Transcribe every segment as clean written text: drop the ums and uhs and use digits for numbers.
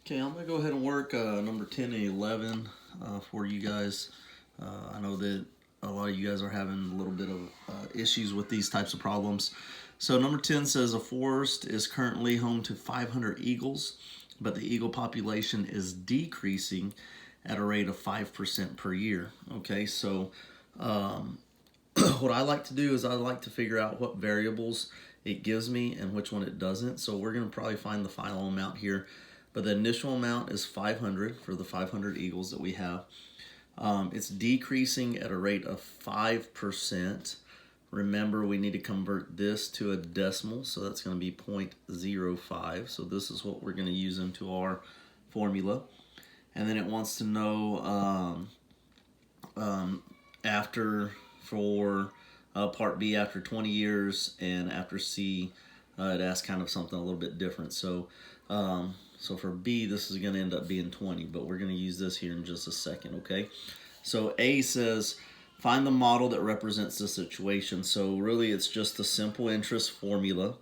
Okay, I'm going to go ahead and work number 10 and 11 for you guys. I know that a lot of you guys are having a little bit of issues with these types of problems. So number 10 says a forest is currently home to 500 eagles, but the eagle population is decreasing at a rate of 5% per year. Okay, so what I like to do is I like to figure out what variables it gives me and which one it doesn't. So we're going to probably find the final amount here. But the initial amount is 500 for the 500 eagles that we have. It's decreasing at a rate of 5%. Remember, we need to convert this to a decimal, so that's going to be 0.05. So this is what we're going to use into our formula. And then it wants to know after for part B after 20 years, and after C it asks kind of something a little bit different. So so for B, this is going to end up being 20, but we're going to use this here in just a second, okay? So A says, find the model that represents the situation. So really it's just the simple interest formula,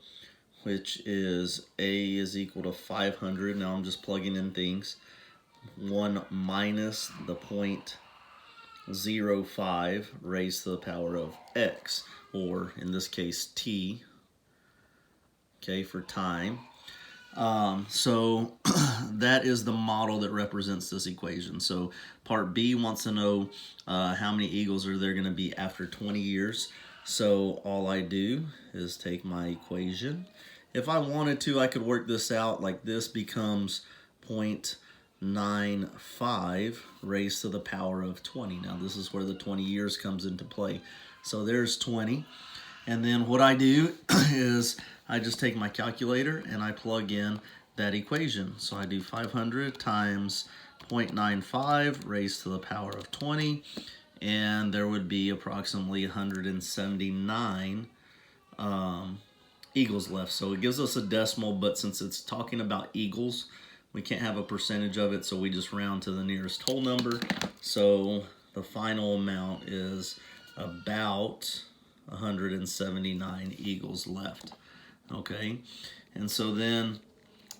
which is A is equal to 500. Now I'm just plugging in things. 1 minus the 0.05 raised to the power of x, or in this case t, okay, for time. So that is the model that represents this equation. So part B wants to know how many eagles are there going to be after 20 years. So all I do is take my equation. If I wanted to, I could work this out like this becomes 0.95 raised to the power of 20. Now this is where the 20 years comes into play. So there's 20. And then what I do is I just take my calculator and I plug in that equation. So I do 500 times 0.95 raised to the power of 20, and there would be approximately 179 eagles left. So it gives us a decimal, but since it's talking about eagles, we can't have a percentage of it, so we just round to the nearest whole number. So the final amount is about 179 eagles left. Okay, and so then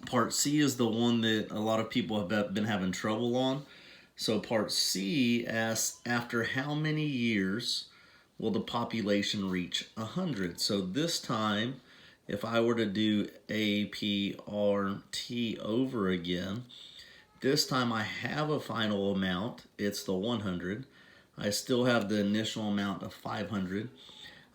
part C is the one that a lot of people have been having trouble on. So part C asks, after how many years will the population reach 100? So this time, if I were to do APRT over again, this time I have a final amount. It's the 100. I still have the initial amount of 500.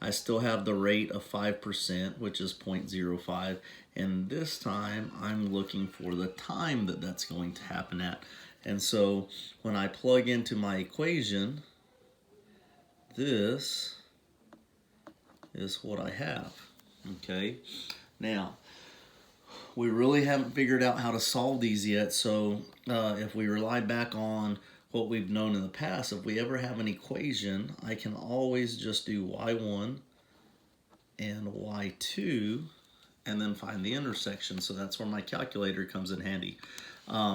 I still have the rate of 5%, which is 0.05. And this time I'm looking for the time that that's going to happen at. And so when I plug into my equation, this is what I have. Okay. Now, we really haven't figured out how to solve these yet. So if we rely back on what we've known in the past, if we ever have an equation, I can always just do y1 and y2 and then find the intersection. So that's where my calculator comes in handy.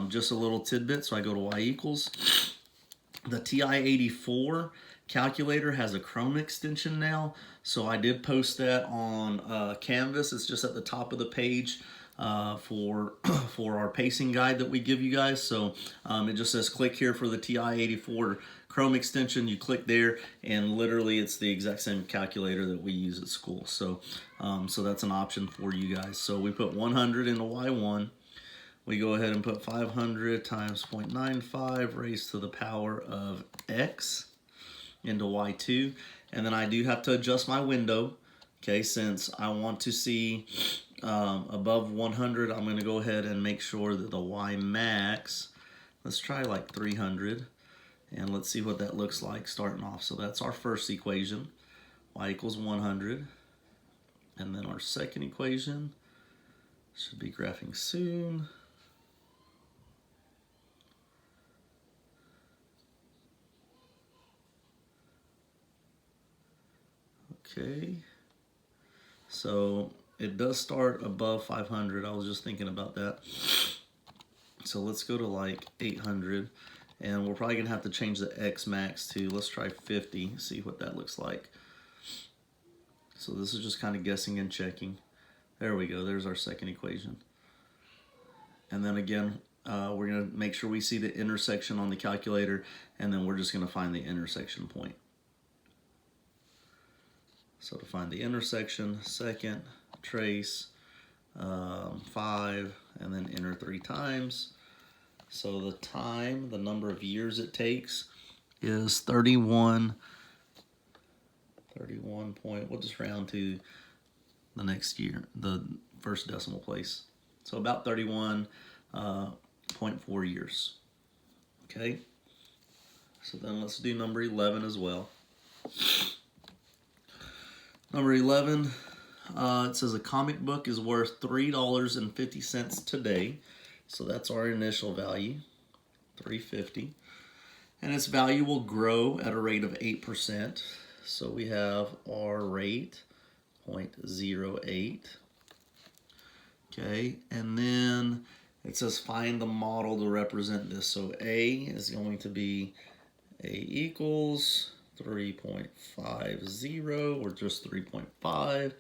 Just a little tidbit, so I go to y equals. The TI-84 calculator has a Chrome extension now, so I did post that on Canvas. It's just at the top of the page for our pacing guide that we give you guys. So it just says click here for the TI-84 Chrome extension. You click there, and literally it's the exact same calculator that we use at school. So so that's an option for you guys. So we put 100 into y1. We go ahead and put 500 times 0.95 raised to the power of x into y2. And then I do have to adjust my window, okay, since I want to see above 100. I'm going to go ahead and make sure that the y max, let's try like 300, and let's see what that looks like starting off. So that's our first equation, y equals 100. And then our second equation should be graphing soon. Okay, so it does start above 500. I was just thinking about that. So let's go to like 800, and we're probably gonna have to change the X max to, let's try 50, see what that looks like. So this is just kind of guessing and checking. There we go, there's our second equation. And then again, we're going to make sure we see the intersection on the calculator, and then we're just going to find the intersection point. So to find the intersection, second, trace, 5, and then enter 3 times. So the time, the number of years it takes is 31 point, we'll just round to the next year, the first decimal place. So about 31.4 years. Okay, so then let's do number 11 as well. Number 11, it says a comic book is worth $3.50 today. So that's our initial value, $3.50. And its value will grow at a rate of 8%. So we have our rate, 0.08. Okay, and then it says find the model to represent this. So A is going to be A equals 3.50, or just 3.5,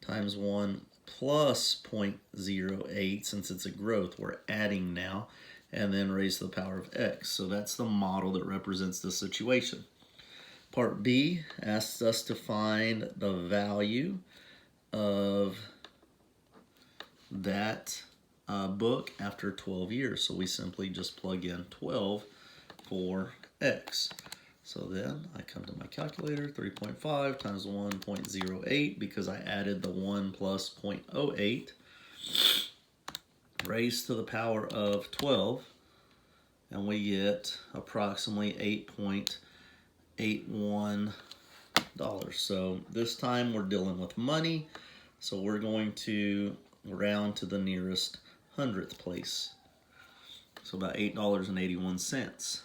times 1 plus 0.08, since it's a growth, we're adding now, and then raised to the power of x. So that's the model that represents the situation. Part B asks us to find the value of that book after 12 years. So we simply just plug in 12 for x. So then I come to my calculator, 3.5 times 1.08, because I added the 1 plus 0.08, raised to the power of 12, and we get approximately $8.81. So this time we're dealing with money, so we're going to round to the nearest hundredth place. So about $8.81.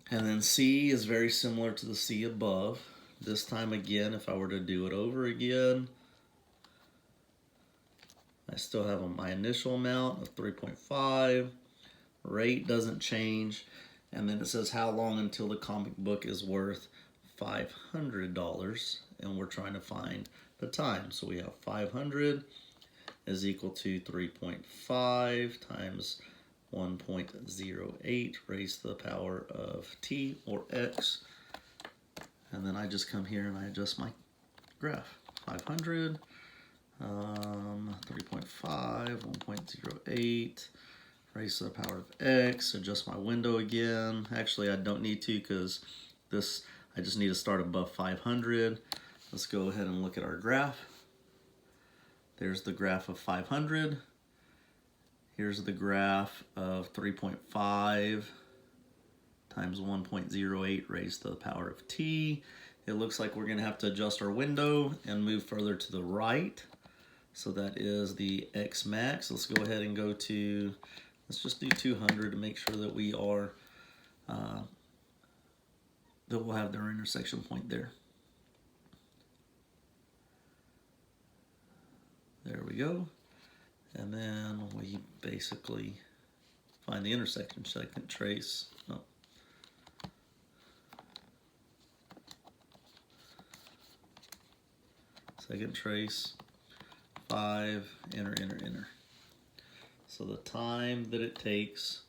And then C is very similar to the C above. This time again, if I were to do it over again, I still have my initial amount of 3.5. Rate doesn't change. And then it says how long until the comic book is worth $500. And we're trying to find the time. So we have 500 is equal to 3.5 times 1.08 raised to the power of t, or x, and then I just come here and I adjust my graph. 500, 3.5, 1.08 raised to the power of x, adjust my window again. Actually, I don't need to, because this, I just need to start above 500. Let's go ahead and look at our graph. There's the graph of 500. Here's the graph of 3.5 times 1.08 raised to the power of t. It looks like we're going to have to adjust our window and move further to the right. So that is the x max. Let's go ahead and go to, let's just do 200 to make sure that we are, that we'll have their intersection point there. There we go. And then we basically find the intersection. Second trace. Oh. Second trace. 5. Enter, enter, enter. So the time that it takes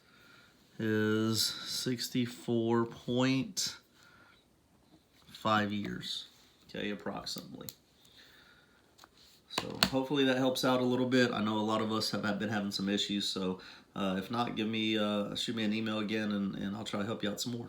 is 64.5 years. Okay, approximately. So hopefully that helps out a little bit. I know a lot of us have been having some issues, so if not, shoot me an email again, and I'll try to help you out some more.